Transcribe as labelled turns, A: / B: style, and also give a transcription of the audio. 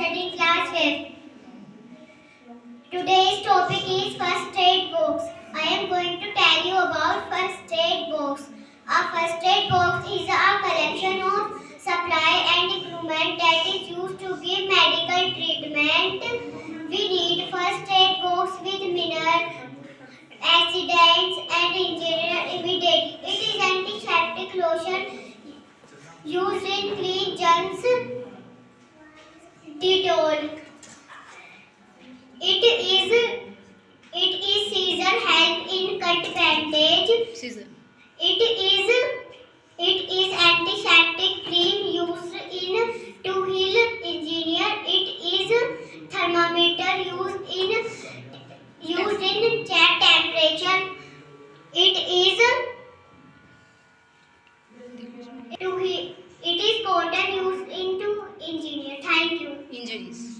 A: studying class 5th. Today's topic is first aid box. I am going to tell you about first aid box. A first aid box is a collection of supply and equipment that is used to give medical treatment. We need first aid box with mineral accidents and engineer immediately. It is antiseptic lotion used in clean germs. Dettol. It is scissor help in cut bandage.
B: Scissor.
A: It is antiseptic cream used in to heal engineer. It is thermometer used in check temperature. It is it is cotton used into engineer. Thank you.
B: Injuries.